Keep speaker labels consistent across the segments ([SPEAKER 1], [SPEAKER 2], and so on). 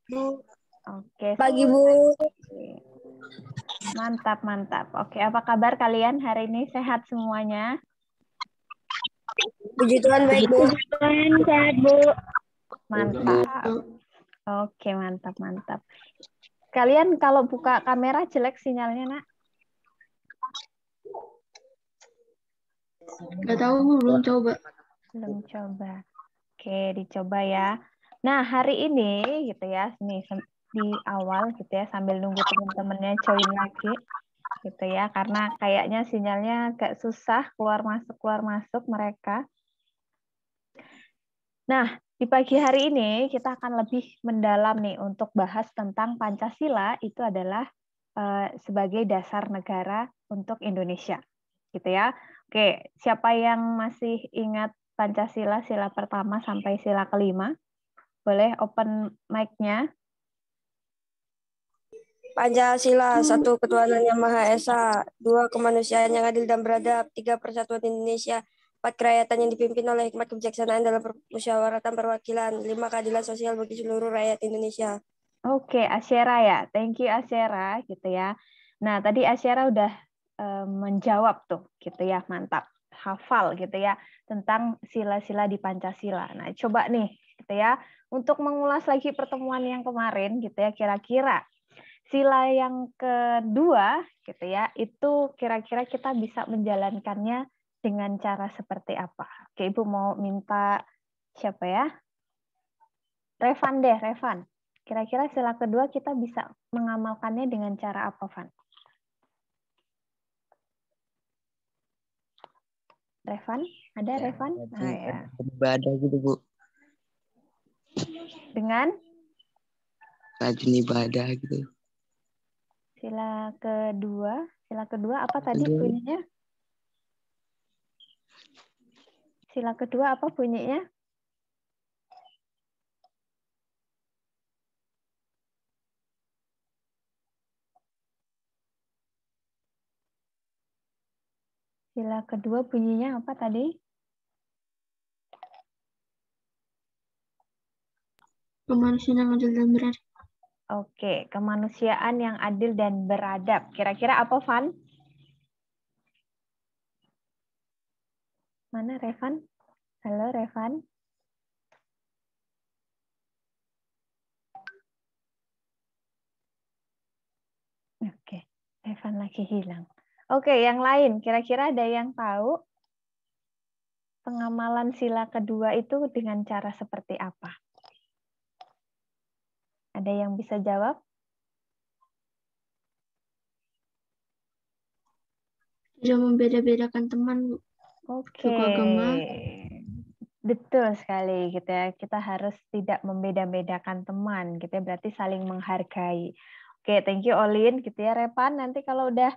[SPEAKER 1] Bu.
[SPEAKER 2] Oke.
[SPEAKER 1] Pagi, Bu.
[SPEAKER 2] Mantap, mantap. Oke, apa kabar kalian hari ini? Sehat semuanya?
[SPEAKER 1] Puji Tuhan baik, Bu.
[SPEAKER 3] Sehat, Bu.
[SPEAKER 2] Mantap. Oke, mantap, mantap. Kalian kalau buka kamera jelek sinyalnya, Nak?
[SPEAKER 3] Nggak tahu, Bu. Belum coba.
[SPEAKER 2] Belum coba. Oke, dicoba ya. Nah, hari ini gitu ya, nih di awal gitu ya, sambil nunggu teman-temannya join lagi gitu ya, karena kayaknya sinyalnya agak susah keluar masuk mereka. Nah, di pagi hari ini kita akan lebih mendalam nih untuk bahas tentang Pancasila itu adalah sebagai dasar negara untuk Indonesia, gitu ya. Oke, siapa yang masih ingat Pancasila sila pertama sampai sila kelima? Boleh open mic-nya.
[SPEAKER 1] Pancasila, 1. Ketuhanan Yang Maha Esa, 2. Kemanusiaan yang adil dan beradab, 3. Persatuan Indonesia, 4. Kerakyatan yang dipimpin oleh hikmat kebijaksanaan dalam permusyawaratan perwakilan, 5. Keadilan sosial bagi seluruh rakyat Indonesia.
[SPEAKER 2] Oke, Asyera ya. Thank you Asyera gitu ya. Nah, tadi Asyera udah menjawab tuh gitu ya. Mantap. Hafal gitu ya tentang sila-sila di Pancasila. Nah, coba nih gitu ya untuk mengulas lagi pertemuan yang kemarin gitu ya, kira-kira sila yang kedua gitu ya, itu kira-kira kita bisa menjalankannya dengan cara seperti apa? Oke, Ibu mau minta siapa ya? Revan deh, Revan. Kira-kira sila kedua kita bisa mengamalkannya dengan cara apa, Van? Revan? Ada
[SPEAKER 4] Ya,
[SPEAKER 2] Revan? Nah, ya.
[SPEAKER 4] Ibadah gitu, Bu.
[SPEAKER 2] Dengan
[SPEAKER 4] Rajin ibadah gitu.
[SPEAKER 2] sila kedua apa tadi bunyinya? Sila kedua apa bunyinya? Sila kedua bunyinya apa tadi?
[SPEAKER 3] Kemanusiaan yang adil dan beradab.
[SPEAKER 2] Oke, kemanusiaan yang adil dan beradab. Kira-kira apa, Van? Mana Revan? Halo, Revan. Oke, Revan lagi hilang. Oke, yang lain. Kira-kira ada yang tahu pengamalan sila kedua itu dengan cara seperti apa? Ada yang bisa jawab?
[SPEAKER 3] Tidak membeda-bedakan teman, Bu.
[SPEAKER 2] Oke.
[SPEAKER 3] Suku agama.
[SPEAKER 2] Betul sekali gitu ya. Kita harus tidak membeda-bedakan teman gitu ya. Berarti saling menghargai. Oke, thank you Olin gitu ya Revan. Nanti kalau udah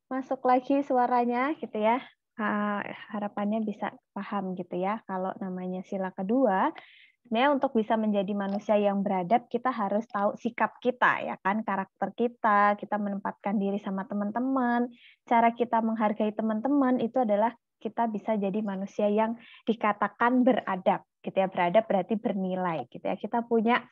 [SPEAKER 2] masuk lagi suaranya gitu ya. Harapannya bisa paham gitu ya. Kalau namanya sila kedua, sebenarnya untuk bisa menjadi manusia yang beradab, kita harus tahu sikap kita, ya kan, karakter kita menempatkan diri sama teman-teman, cara kita menghargai teman-teman, itu adalah kita bisa jadi manusia yang dikatakan beradab, gitu ya. Beradab berarti bernilai, gitu ya. Kita punya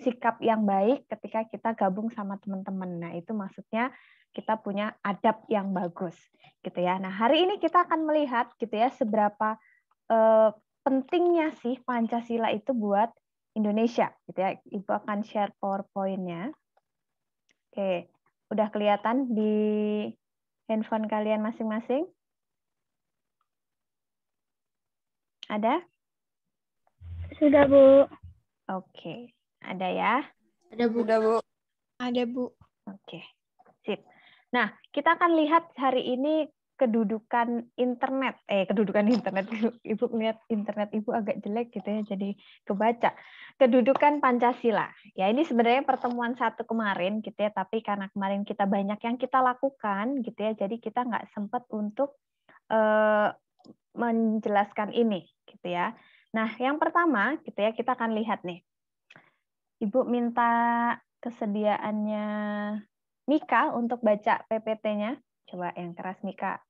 [SPEAKER 2] sikap yang baik ketika kita gabung sama teman-teman. Nah, itu maksudnya kita punya adab yang bagus, gitu ya. Nah, hari ini kita akan melihat, gitu ya, seberapa pentingnya sih Pancasila itu buat Indonesia, gitu ya. Ibu akan share PowerPoint-nya. Oke, udah kelihatan di handphone kalian masing-masing? Ada?
[SPEAKER 3] Sudah, Bu.
[SPEAKER 2] Oke, ada ya?
[SPEAKER 3] Ada, Bu.
[SPEAKER 1] Udah, Bu.
[SPEAKER 3] Ada, Bu.
[SPEAKER 2] Oke, sip. Nah, kita akan lihat hari ini kedudukan internet. Kedudukan internet. Ibu melihat internet Ibu agak jelek gitu ya, jadi kebaca. Kedudukan Pancasila. Ya, ini sebenarnya pertemuan satu kemarin gitu ya, tapi karena kemarin kita banyak yang kita lakukan gitu ya, jadi kita nggak sempat untuk menjelaskan ini gitu ya. Nah, yang pertama gitu ya, kita akan lihat nih. Ibu minta kesediaannya Mika untuk baca PPT-nya. Coba yang keras, Mika.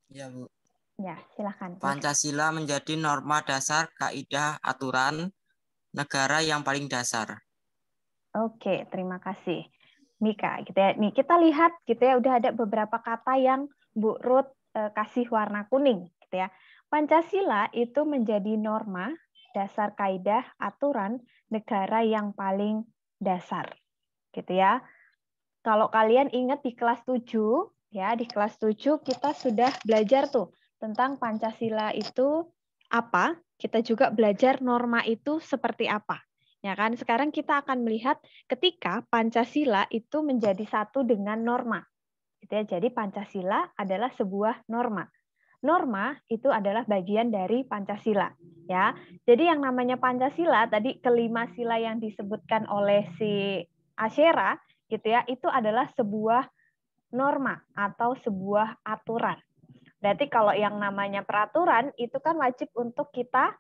[SPEAKER 4] Ya, Bu.
[SPEAKER 2] Ya, silakan.
[SPEAKER 5] Pancasila menjadi norma dasar, kaidah, aturan negara yang paling dasar.
[SPEAKER 2] Oke, terima kasih. Mika, gitu ya. Nih kita lihat gitu ya, udah ada beberapa kata yang Bu Ruth kasih warna kuning gitu ya. Pancasila itu menjadi norma, dasar, kaidah, aturan negara yang paling dasar. Gitu ya. Kalau kalian ingat di kelas 7 ya, di kelas 7 kita sudah belajar tuh tentang Pancasila itu apa, kita juga belajar norma itu seperti apa. Ya kan? Sekarang kita akan melihat ketika Pancasila itu menjadi satu dengan norma. Gitu ya. Jadi Pancasila adalah sebuah norma. Norma itu adalah bagian dari Pancasila, ya. Jadi yang namanya Pancasila tadi kelima sila yang disebutkan oleh si Asyera gitu ya, itu adalah sebuah norma atau sebuah aturan. Berarti kalau yang namanya peraturan itu kan wajib untuk kita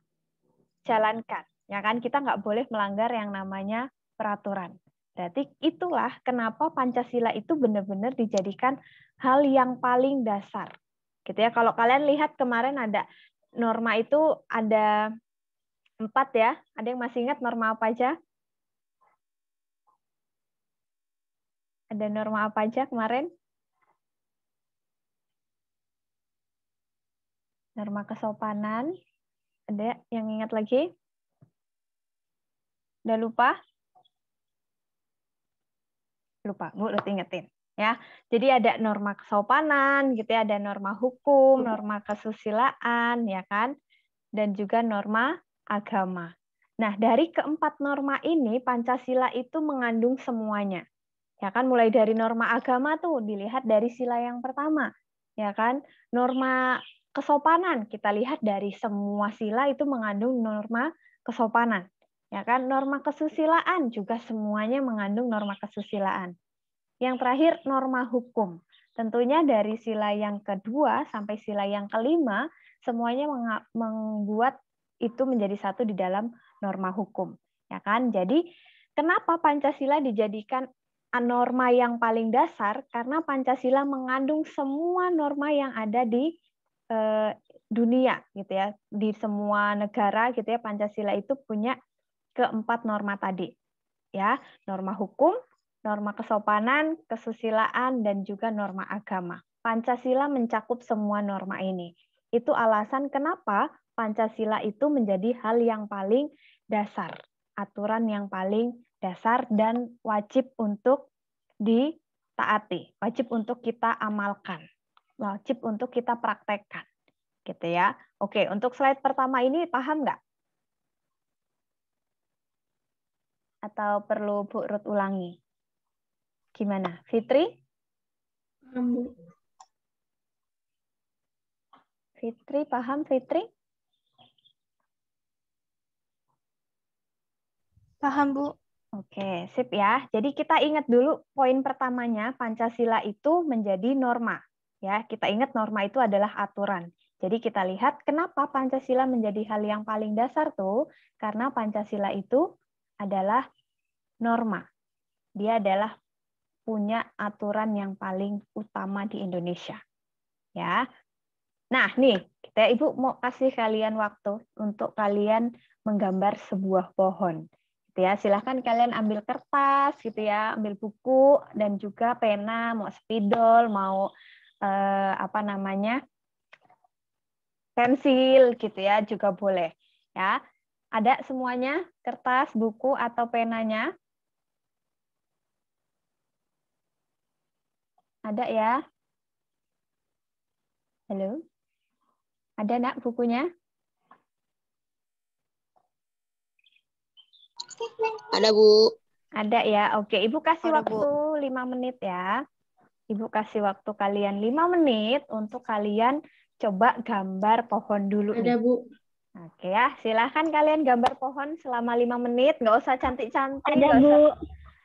[SPEAKER 2] jalankan, ya kan? Kita nggak boleh melanggar yang namanya peraturan. Berarti itulah kenapa Pancasila itu benar-benar dijadikan hal yang paling dasar. Gitu ya. Kalau kalian lihat kemarin ada norma itu ada 4 ya. Ada yang masih ingat norma apa aja? Ada norma apa aja kemarin? Norma kesopanan. Ada yang ingat lagi? Udah lupa? Lupa, Bu, lu ingetin. Ya, jadi ada norma kesopanan, gitu ya, ada norma hukum, norma kesusilaan, ya kan, dan juga norma agama. Nah, dari keempat norma ini Pancasila itu mengandung semuanya, ya kan, mulai dari norma agama tuh dilihat dari sila yang pertama, ya kan, norma kesopanan kita lihat dari semua sila itu mengandung norma kesopanan, ya kan, norma kesusilaan juga semuanya mengandung norma kesusilaan. Yang terakhir, norma hukum. Tentunya dari sila yang kedua sampai sila yang kelima, semuanya membuat itu menjadi satu di dalam norma hukum. Ya kan? Jadi, kenapa Pancasila dijadikan norma yang paling dasar? Karena Pancasila mengandung semua norma yang ada di dunia, gitu ya. Di semua negara, gitu ya, Pancasila itu punya keempat norma tadi. Ya, norma hukum, norma kesopanan, kesusilaan, dan juga norma agama. Pancasila mencakup semua norma ini. Itu alasan kenapa Pancasila itu menjadi hal yang paling dasar, aturan yang paling dasar dan wajib untuk ditaati, wajib untuk kita amalkan, wajib untuk kita praktekkan. Gitu ya. Oke, untuk slide pertama ini paham nggak? Atau perlu Bu Ruth ulangi? Gimana? Fitri?
[SPEAKER 3] Paham, Bu.
[SPEAKER 2] Fitri, paham Fitri?
[SPEAKER 3] Paham, Bu.
[SPEAKER 2] Oke, sip ya. Jadi kita ingat dulu poin pertamanya, Pancasila itu menjadi norma. Ya, kita ingat norma itu adalah aturan. Jadi kita lihat kenapa Pancasila menjadi hal yang paling dasar tuh, karena Pancasila itu adalah norma. Dia adalah punya aturan yang paling utama di Indonesia. Ya. Nah, nih, Ibu mau kasih kalian waktu untuk kalian menggambar sebuah pohon. Gitu ya, silahkan kalian ambil kertas, gitu ya, ambil buku dan juga pena, mau spidol, mau apa namanya, pensil, gitu ya, juga boleh. Ya, ada semuanya, kertas, buku atau penanya? Ada ya? Halo? Ada nak bukunya?
[SPEAKER 4] Ada, Bu.
[SPEAKER 2] Ada ya. Oke, Ibu kasih
[SPEAKER 1] Ada,
[SPEAKER 2] waktu 5 menit ya. Ibu kasih waktu kalian 5 menit untuk kalian coba gambar pohon dulu nih.
[SPEAKER 3] Ada, Bu.
[SPEAKER 2] Oke ya, silahkan kalian gambar pohon selama 5 menit. Nggak usah cantik-cantik.
[SPEAKER 3] Ada,
[SPEAKER 2] nggak
[SPEAKER 3] Bu.
[SPEAKER 2] usah,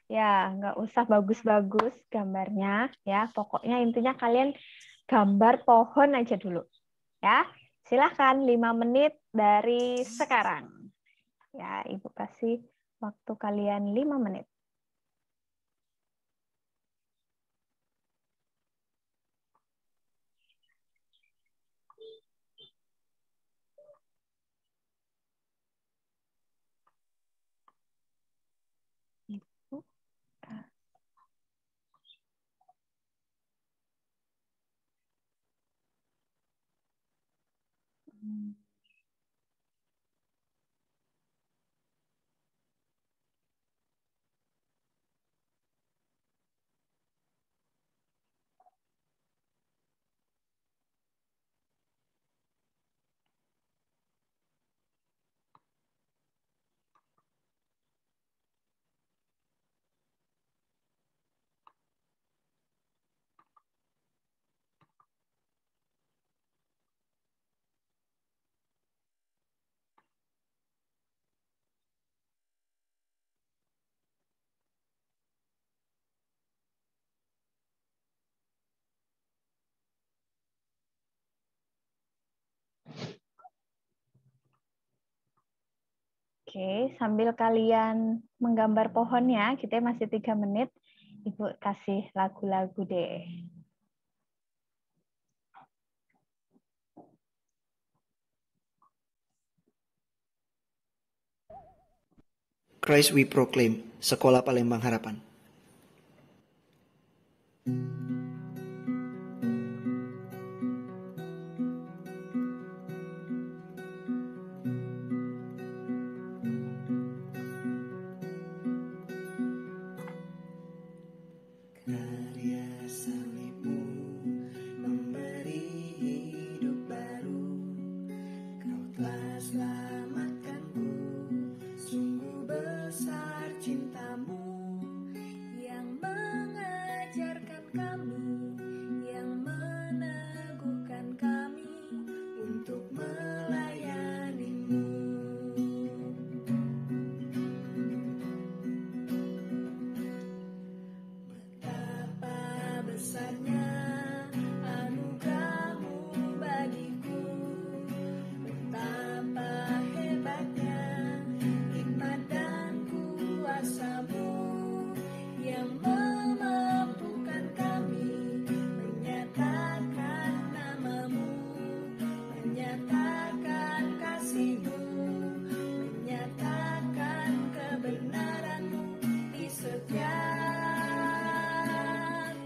[SPEAKER 2] ya, nggak usah bagus-bagus gambarnya. Ya, pokoknya intinya kalian gambar pohon aja dulu. Ya, silahkan 5 menit dari sekarang. Ya, Ibu kasih waktu kalian 5 menit. Oke, sambil kalian menggambar pohonnya, kita masih 3 menit. Ibu kasih lagu-lagu deh.
[SPEAKER 6] Christ We Proclaim, Sekolah Palembang Harapan. Karya salibmu memberi hidup baru, kau telah selamatkanku, sungguh besar cintamu yang mengajarkan kami, yang meneguhkan kami untuk melayanimu. Betapa besarnya anugerahmu bagiku, betapa hebatnya hikmat dan kuasamu yang memampukan kami menyatakan namamu, menyatakan kasihmu, menyatakan kebenaranmu di setiap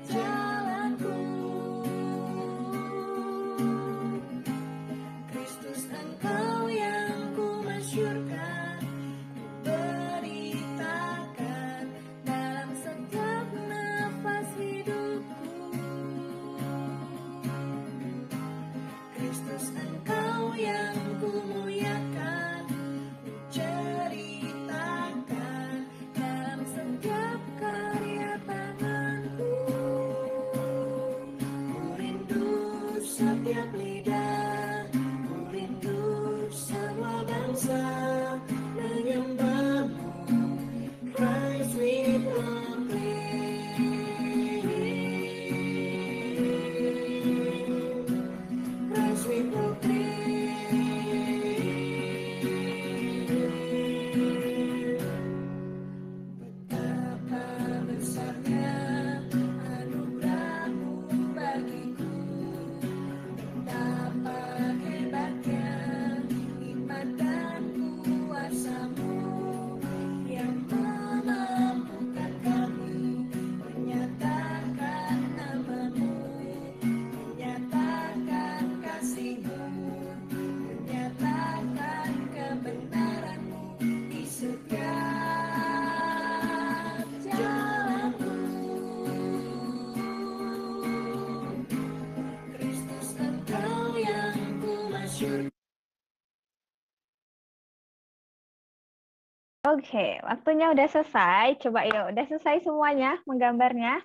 [SPEAKER 6] jalanku. Kristus, Engkau yang ku masyurkan, ku beritakan dalam setiap nafas hidupku. Kristus, Engkau yang ku muliakan, ku ceritakan dalam setiap karya tanganku. Ku rindu setiap lidah, ku rindu semua bangsa menyembahmu. Christ we proclaim, Christ we proclaim. Betapa besarnya anugerahmu bagiku, betapa hebatnya hikmat dan kuasamu yang memampukan kami menyatakan namamu, menyatakan kasihmu, menyatakan kebenaranmu di setiap jalanku. Kristus, Engkau yang ku masyurkan.
[SPEAKER 2] Oke, waktunya udah selesai. Coba yuk, udah selesai semuanya menggambarnya?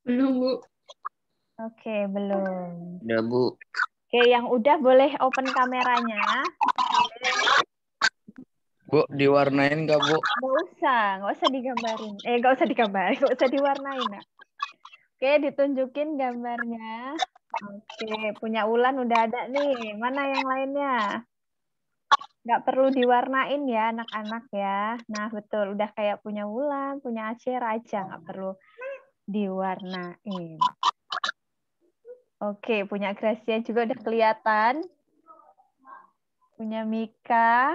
[SPEAKER 3] Belum, Bu.
[SPEAKER 2] Oke, belum.
[SPEAKER 5] Udah, Bu.
[SPEAKER 2] Oke, yang udah boleh open kameranya.
[SPEAKER 7] Bu, diwarnain nggak, Bu?
[SPEAKER 2] Nggak usah digambarin. Nggak usah digambarin, nggak usah diwarnain. Nak. Oke, ditunjukin gambarnya. Oke, punya Ulan udah ada nih. Mana yang lainnya? Nggak perlu diwarnain ya, anak-anak ya. Nah, betul. Udah kayak punya Ulan, punya Acer aja. Nggak perlu diwarnain. Oke, punya Gracia juga udah kelihatan. Punya Mika.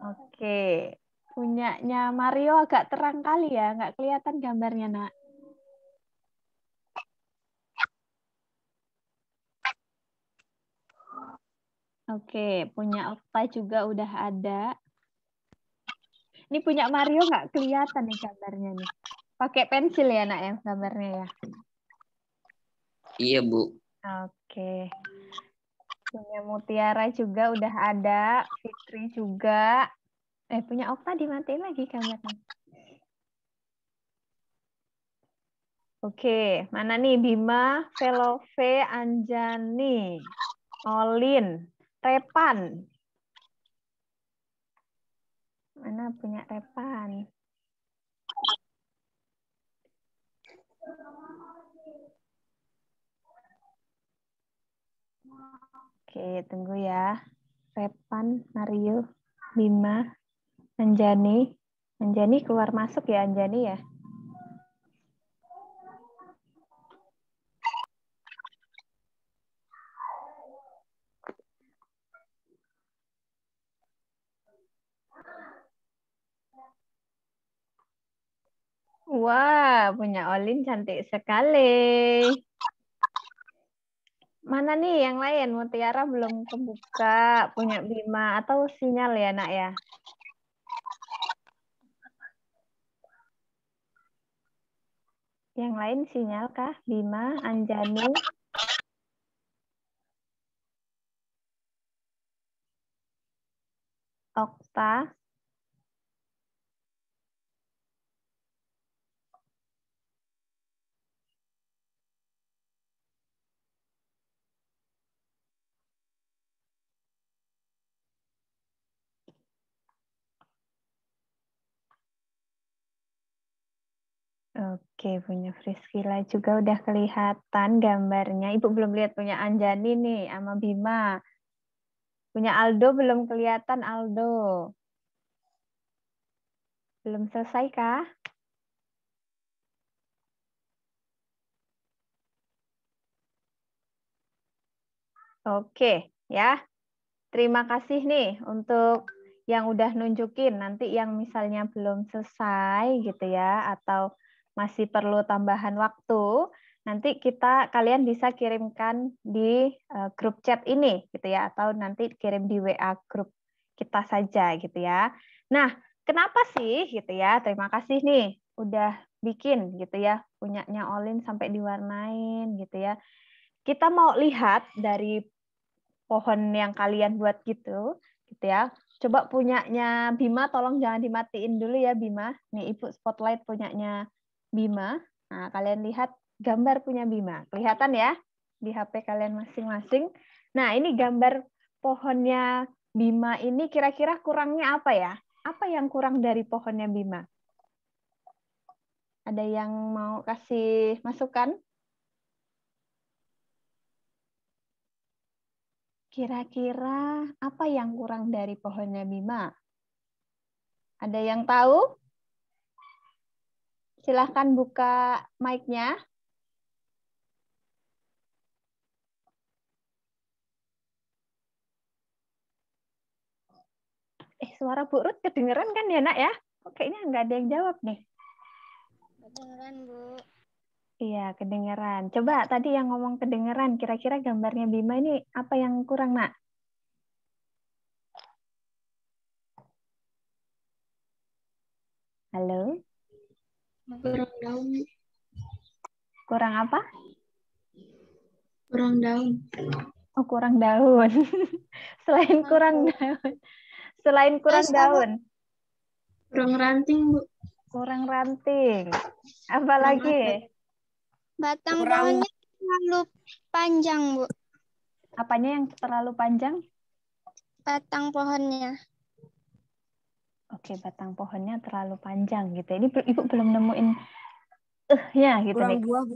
[SPEAKER 2] Oke. Punyanya Mario agak terang kali ya. Nggak kelihatan gambarnya, Nak. Oke, punya Okta juga udah ada. Ini punya Mario nggak kelihatan nih gambarnya nih. Pakai pensil ya, Nak, ya gambarnya ya.
[SPEAKER 5] Iya, Bu.
[SPEAKER 2] Oke. Punya Mutiara juga udah ada. Fitri juga. Punya Okta dimatiin lagi gambarnya. Oke, mana nih Bima, Velove, Anjani, Olin, Repan. Mana punya Repan? Oke, tunggu ya. Repan, Mario, Bima, Anjani. Anjani keluar masuk ya, Anjani ya. Wah, punya Olin cantik sekali. Mana nih yang lain? Mutiara belum kebuka, punya Bima atau sinyal ya, Nak ya? Yang lain sinyal kah? Bima, Anjani, Okta. Oke, punya Friskila juga udah kelihatan gambarnya. Ibu belum lihat punya Anjani nih sama Bima. Punya Aldo belum kelihatan, Aldo. Belum selesai kah? Oke, ya. Terima kasih nih untuk yang udah nunjukin. Nanti yang misalnya belum selesai gitu ya, atau masih perlu tambahan waktu, nanti kalian bisa kirimkan di grup chat ini gitu ya, atau nanti kirim di WA grup kita saja gitu ya. Nah, kenapa sih gitu ya? Terima kasih nih udah bikin gitu ya, punyanya Olin sampai diwarnain gitu ya. Kita mau lihat dari pohon yang kalian buat gitu ya. Coba punyanya Bima, tolong jangan dimatiin dulu ya Bima. Nih Ibu spotlight punyanya Bima. Nah, kalian lihat gambar punya Bima. Kelihatan ya di HP kalian masing-masing. Nah, ini gambar pohonnya Bima ini kira-kira kurangnya apa ya? Apa yang kurang dari pohonnya Bima? Ada yang mau kasih masukan? Kira-kira apa yang kurang dari pohonnya Bima? Ada yang tahu? Silahkan buka mic-nya. Suara Bu Ruth kedengeran kan ya, Nak ya? Kok kayaknya nggak ada yang jawab nih.
[SPEAKER 8] Kedengeran, Bu.
[SPEAKER 2] Iya, kedengeran. Coba tadi yang ngomong kedengeran, kira-kira gambarnya Bima ini apa yang kurang, Nak? Halo?
[SPEAKER 3] Kurang daun.
[SPEAKER 2] Kurang apa?
[SPEAKER 3] Kurang daun.
[SPEAKER 2] Oh, kurang daun. Selain kurang daun. Selain kurang daun.
[SPEAKER 3] Kurang ranting, Bu.
[SPEAKER 2] Kurang ranting. Apa lagi?
[SPEAKER 8] Batang pohonnya terlalu panjang, Bu.
[SPEAKER 2] Apanya yang terlalu panjang?
[SPEAKER 8] Batang pohonnya.
[SPEAKER 2] Oke, batang pohonnya terlalu panjang gitu. Ini Ibu belum nemuin ya gitu
[SPEAKER 1] Kurang
[SPEAKER 2] nih.
[SPEAKER 1] buah, Bu.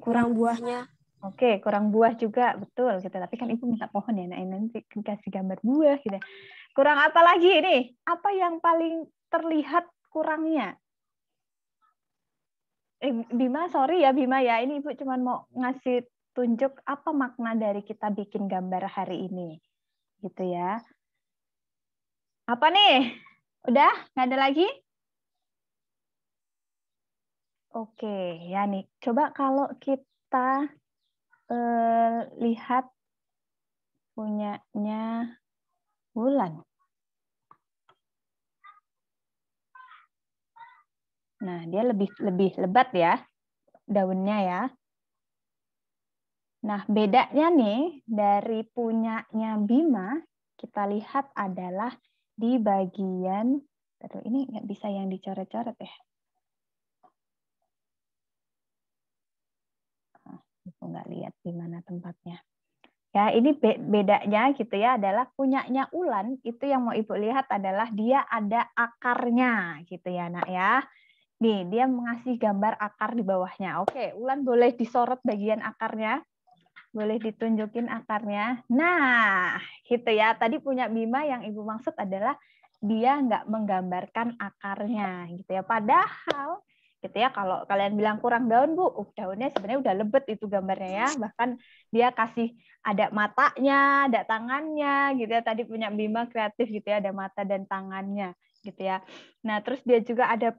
[SPEAKER 1] Kurang buahnya.
[SPEAKER 2] Oke, kurang buah juga, betul gitu. Tapi kan Ibu minta pohon ya, nah nanti kasih gambar buah gitu. Kurang apa lagi ini? Apa yang paling terlihat kurangnya? Bima, sorry ya Bima ya. Ini Ibu cuma mau ngasih tunjuk apa makna dari kita bikin gambar hari ini. Gitu ya. Apa nih? Udah? Nggak ada lagi? Oke, ya nih. Coba kalau kita lihat punyanya Wulan. Nah, dia lebih lebat ya daunnya ya. Nah, bedanya nih dari punyanya Bima, kita lihat adalah di bagian, ini nggak bisa yang dicoret-coret ya. Aku nggak lihat di mana tempatnya. Ya, ini bedanya gitu ya adalah punyanya Ulan itu yang mau Ibu lihat adalah dia ada akarnya gitu ya, Nak ya. Nih, dia mengasih gambar akar di bawahnya. Oke, Ulan boleh disorot bagian akarnya. Boleh ditunjukin akarnya. Nah, gitu ya. Tadi punya Bima yang Ibu maksud adalah dia nggak menggambarkan akarnya, gitu ya. Padahal, gitu ya, kalau kalian bilang kurang daun, Bu, daunnya sebenarnya udah lebet itu gambarnya ya. Bahkan dia kasih ada matanya, ada tangannya, gitu ya. Tadi punya Bima kreatif, gitu ya, ada mata dan tangannya, gitu ya. Nah, terus dia juga ada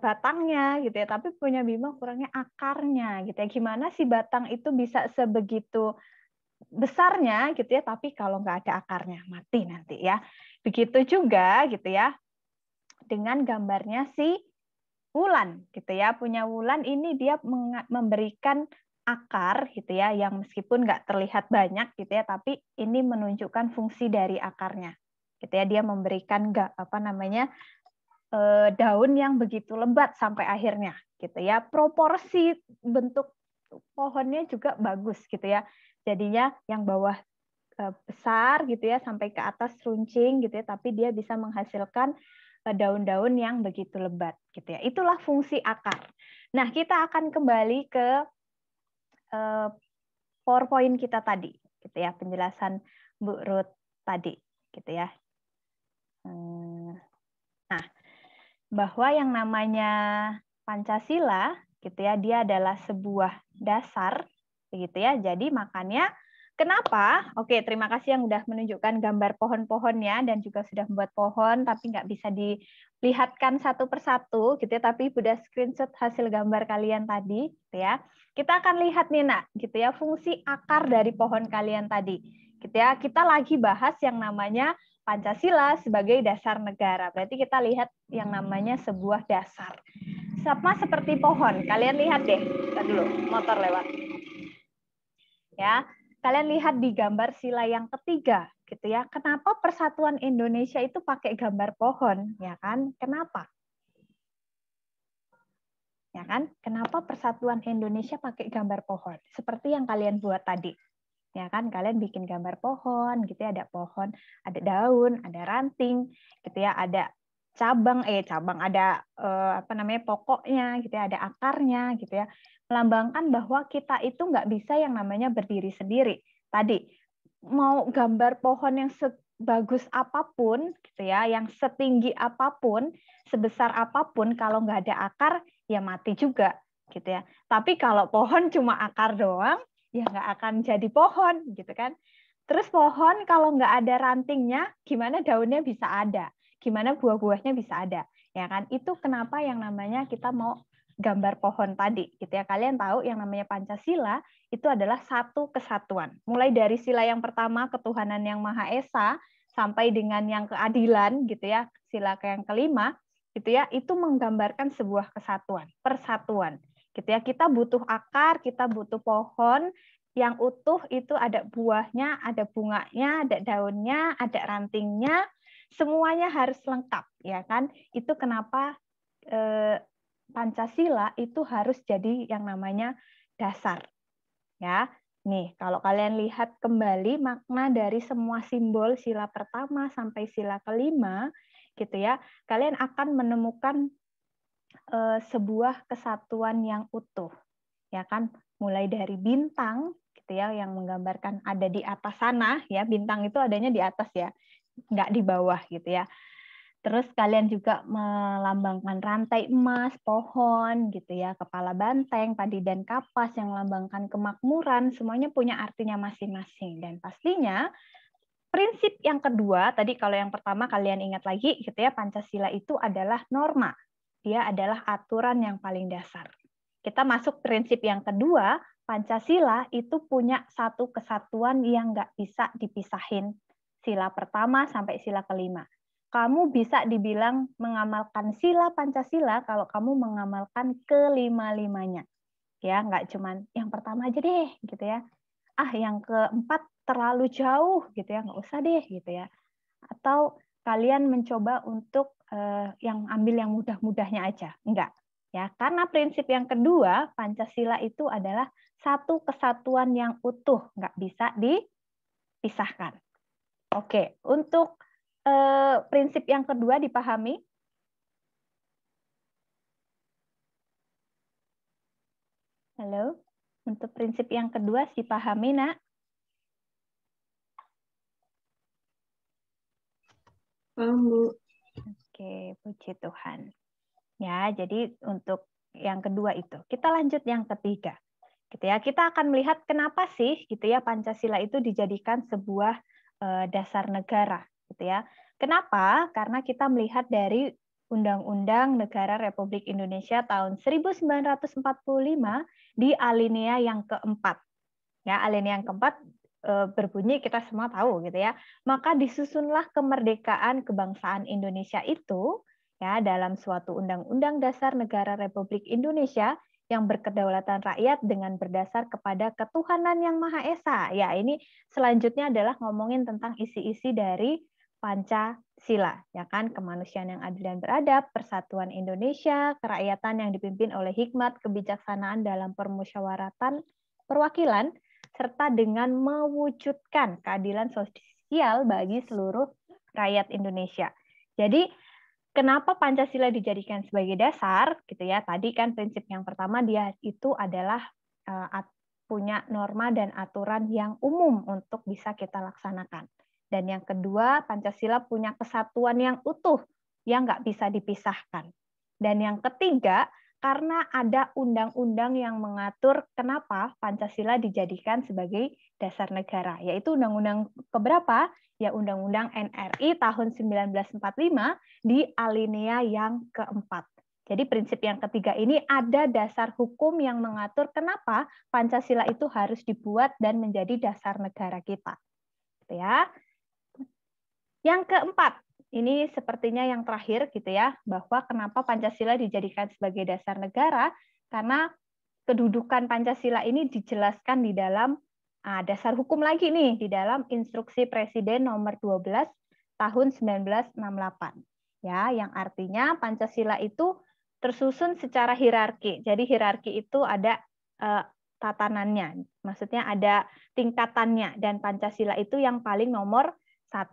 [SPEAKER 2] batangnya gitu ya, tapi punya Bima kurangnya akarnya gitu ya. Gimana sih batang itu bisa sebegitu besarnya gitu ya, tapi kalau nggak ada akarnya mati nanti ya. Begitu juga gitu ya dengan gambarnya si Wulan gitu ya. Punya Wulan ini dia memberikan akar gitu ya, yang meskipun nggak terlihat banyak gitu ya, tapi ini menunjukkan fungsi dari akarnya gitu ya. Dia memberikan daun yang begitu lebat sampai akhirnya gitu ya. Proporsi bentuk pohonnya juga bagus gitu ya. Jadinya yang bawah besar gitu ya sampai ke atas runcing gitu ya, tapi dia bisa menghasilkan daun-daun yang begitu lebat gitu ya. Itulah fungsi akar. Nah, kita akan kembali ke PowerPoint kita tadi gitu ya, penjelasan Bu Ruth tadi gitu ya. Nah, bahwa yang namanya Pancasila gitu ya, dia adalah sebuah dasar gitu ya. Jadi makanya kenapa? Oke, terima kasih yang udah menunjukkan gambar pohon-pohonnya dan juga sudah membuat pohon tapi nggak bisa dilihatkan satu persatu gitu ya, tapi udah screenshot hasil gambar kalian tadi gitu ya. Kita akan lihat nih Nak, gitu ya, fungsi akar dari pohon kalian tadi. Gitu ya. Kita lagi bahas yang namanya Pancasila sebagai dasar negara. Berarti kita lihat yang namanya sebuah dasar. Sama seperti pohon. Kalian lihat deh. Bentar dulu, motor lewat. Ya, kalian lihat di gambar sila yang ketiga, gitu ya. Kenapa Persatuan Indonesia itu pakai gambar pohon, ya kan? Kenapa? Ya kan? Kenapa Persatuan Indonesia pakai gambar pohon? Seperti yang kalian buat tadi. Ya kan, kalian bikin gambar pohon gitu ya, ada pohon, ada daun, ada ranting gitu ya, ada cabang ada pokoknya gitu ya, ada akarnya gitu ya, melambangkan bahwa kita itu nggak bisa yang namanya berdiri sendiri. Tadi mau gambar pohon yang sebagus apapun gitu ya, yang setinggi apapun, sebesar apapun, kalau nggak ada akar ya mati juga gitu ya. Tapi kalau pohon cuma akar doang ya nggak akan jadi pohon gitu kan. Terus pohon kalau nggak ada rantingnya, gimana daunnya bisa ada? Gimana buah-buahnya bisa ada? Ya kan? Itu kenapa yang namanya kita mau gambar pohon tadi gitu ya. Kalian tahu yang namanya Pancasila itu adalah satu kesatuan. Mulai dari sila yang pertama ketuhanan yang Maha Esa sampai dengan yang keadilan gitu ya, sila yang kelima gitu ya, itu menggambarkan sebuah kesatuan, persatuan. Gitu ya, kita butuh akar, kita butuh pohon yang utuh, itu ada buahnya, ada bunganya, ada daunnya, ada rantingnya, semuanya harus lengkap ya kan. Itu kenapa Pancasila itu harus jadi yang namanya dasar ya. Nih, kalau kalian lihat kembali makna dari semua simbol sila pertama sampai sila kelima gitu ya, kalian akan menemukan sebuah kesatuan yang utuh, ya kan? Mulai dari bintang, gitu ya, yang menggambarkan ada di atas sana, ya, bintang itu adanya di atas ya, nggak di bawah, gitu ya. Terus kalian juga melambangkan rantai emas, pohon, gitu ya, kepala banteng, padi dan kapas yang melambangkan kemakmuran, semuanya punya artinya masing-masing. Dan pastinya prinsip yang kedua, tadi kalau yang pertama kalian ingat lagi, gitu ya, Pancasila itu adalah norma. Dia adalah aturan yang paling dasar. Kita masuk prinsip yang kedua, Pancasila itu punya satu kesatuan yang nggak bisa dipisahin. Sila pertama sampai sila kelima. Kamu bisa dibilang mengamalkan sila Pancasila kalau kamu mengamalkan kelima-limanya. Ya, nggak cuman yang pertama aja deh, gitu ya. Yang keempat terlalu jauh, gitu ya, nggak usah deh, gitu ya. Atau kalian mencoba untuk yang ambil yang mudah-mudahnya aja. Enggak. Ya, karena prinsip yang kedua, Pancasila itu adalah satu kesatuan yang utuh, nggak bisa dipisahkan. Oke, untuk prinsip yang kedua dipahami? Halo? Untuk prinsip yang kedua dipahami, Nak?
[SPEAKER 3] Paham, Bu.
[SPEAKER 2] Oke, puji Tuhan. Ya, jadi untuk yang kedua itu. Kita lanjut yang ketiga. Gitu ya. Kita akan melihat kenapa sih gitu ya Pancasila itu dijadikan sebuah dasar negara, gitu ya. Kenapa? Karena kita melihat dari Undang-Undang Negara Republik Indonesia tahun 1945 di alinea yang keempat. Ya, alinea yang keempat berbunyi kita semua tahu gitu ya. Maka disusunlah kemerdekaan kebangsaan Indonesia itu ya dalam suatu Undang-Undang Dasar Negara Republik Indonesia yang berkedaulatan rakyat dengan berdasar kepada ketuhanan yang Maha Esa. Ya, ini selanjutnya adalah ngomongin tentang isi-isi dari Pancasila, ya kan, kemanusiaan yang adil dan beradab, persatuan Indonesia, kerakyatan yang dipimpin oleh hikmat, kebijaksanaan dalam permusyawaratan perwakilan, serta dengan mewujudkan keadilan sosial bagi seluruh rakyat Indonesia. Jadi, kenapa Pancasila dijadikan sebagai dasar, gitu ya? Tadi kan prinsip yang pertama dia itu adalah punya norma dan aturan yang umum untuk bisa kita laksanakan. Dan yang kedua, Pancasila punya kesatuan yang utuh, yang nggak bisa dipisahkan. Dan yang ketiga, karena ada undang-undang yang mengatur kenapa Pancasila dijadikan sebagai dasar negara, yaitu undang-undang keberapa? Ya, Undang-Undang NRI tahun 1945 di alinea yang keempat. Jadi prinsip yang ketiga ini ada dasar hukum yang mengatur kenapa Pancasila itu harus dibuat dan menjadi dasar negara kita. Gitu ya. Yang keempat, ini sepertinya yang terakhir gitu ya, bahwa kenapa Pancasila dijadikan sebagai dasar negara, karena kedudukan Pancasila ini dijelaskan di dalam dasar hukum lagi nih, di dalam Instruksi Presiden nomor 12 tahun 1968. Ya, yang artinya Pancasila itu tersusun secara hierarki. Jadi hierarki itu ada tatanannya, maksudnya ada tingkatannya, dan Pancasila itu yang paling nomor 1.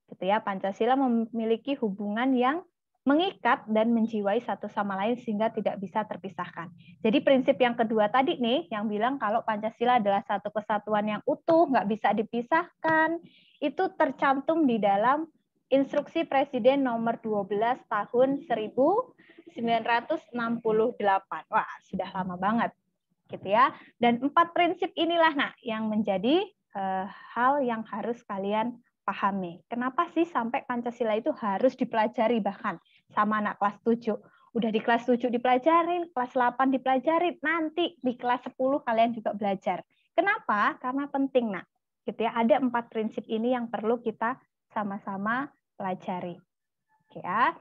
[SPEAKER 2] Gitu ya, Pancasila memiliki hubungan yang mengikat dan menjiwai satu sama lain sehingga tidak bisa terpisahkan. Jadi prinsip yang kedua tadi nih, yang bilang kalau Pancasila adalah satu kesatuan yang utuh, nggak bisa dipisahkan, itu tercantum di dalam Instruksi Presiden nomor 12 tahun 1968. Wah, sudah lama banget, gitu ya. Dan 4 prinsip inilah yang menjadi hal yang harus kalian pahami. Kenapa sih sampai Pancasila itu harus dipelajari bahkan sama anak kelas 7? Udah di kelas 7 dipelajarin, kelas 8 dipelajarin, nanti di kelas 10 kalian juga belajar. Kenapa? Karena penting, Nak. Gitu ya, ada 4 prinsip ini yang perlu kita sama-sama pelajari. Oke ya.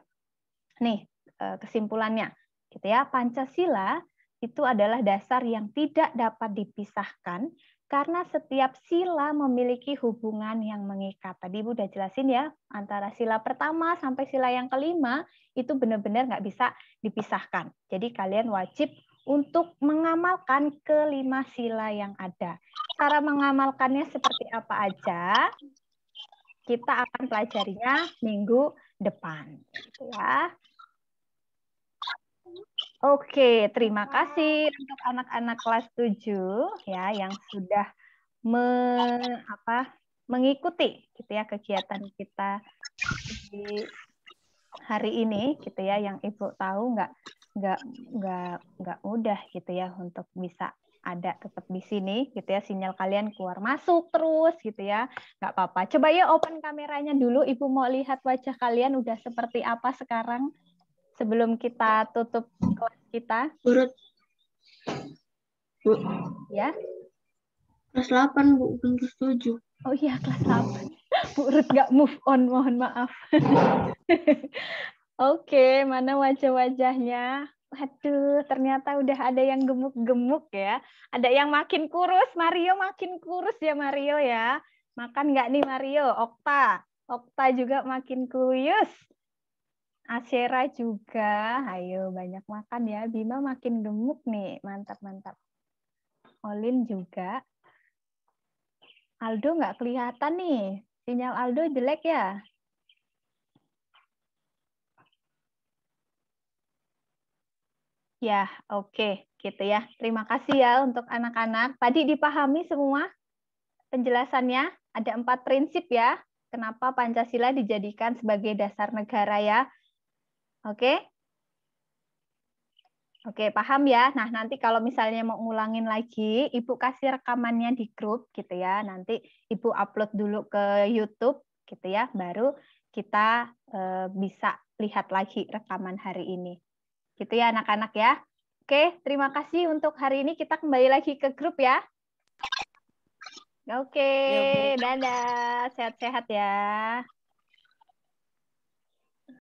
[SPEAKER 2] Nih, kesimpulannya. Gitu ya, Pancasila itu adalah dasar yang tidak dapat dipisahkan karena setiap sila memiliki hubungan yang mengikat. Tadi Ibu udah jelasin ya, antara sila pertama sampai sila yang kelima itu benar-benar nggak bisa dipisahkan. Jadi kalian wajib untuk mengamalkan kelima sila yang ada. Cara mengamalkannya seperti apa aja, kita akan pelajarinya minggu depan. Gitu ya. Oke, terima kasih untuk anak-anak kelas 7 ya yang sudah mengikuti gitu ya kegiatan kita di hari ini gitu ya, yang Ibu tahu nggak mudah gitu ya untuk bisa ada tetap di sini gitu ya, sinyal kalian keluar masuk terus gitu ya, nggak apa-apa. Coba ya open kameranya dulu, Ibu mau lihat wajah kalian udah seperti apa sekarang sebelum kita tutup kelas kita.
[SPEAKER 3] Urut. Bu.
[SPEAKER 2] Ya.
[SPEAKER 3] Kelas 8, Bu, bukan kelas 7.
[SPEAKER 2] Oh iya, kelas 8. Bu Ruth nggak move on, mohon maaf. Oke, mana wajah-wajahnya? Waduh, ternyata udah ada yang gemuk-gemuk ya. Ada yang makin kurus, Mario makin kurus ya Mario ya. Makan nggak nih Mario? Okta juga makin kuyus. Asyera juga, ayo banyak makan ya. Bima makin gemuk nih, mantap-mantap. Olin juga. Aldo nggak kelihatan nih. Sinyal Aldo jelek ya? Ya, oke, gitu ya. Terima kasih ya untuk anak-anak. Tadi dipahami semua penjelasannya? Ada 4 prinsip ya. Kenapa Pancasila dijadikan sebagai dasar negara ya. Oke? Oke, paham ya. Nah, nanti kalau misalnya mau ngulangin lagi, Ibu kasih rekamannya di grup gitu ya. Nanti Ibu upload dulu ke YouTube gitu ya. Baru kita bisa lihat lagi rekaman hari ini. Gitu ya anak-anak ya. Oke, terima kasih untuk hari ini. Kita kembali lagi ke grup ya. Oke,
[SPEAKER 1] Ya, Bu.
[SPEAKER 2] dadah. Sehat-sehat ya.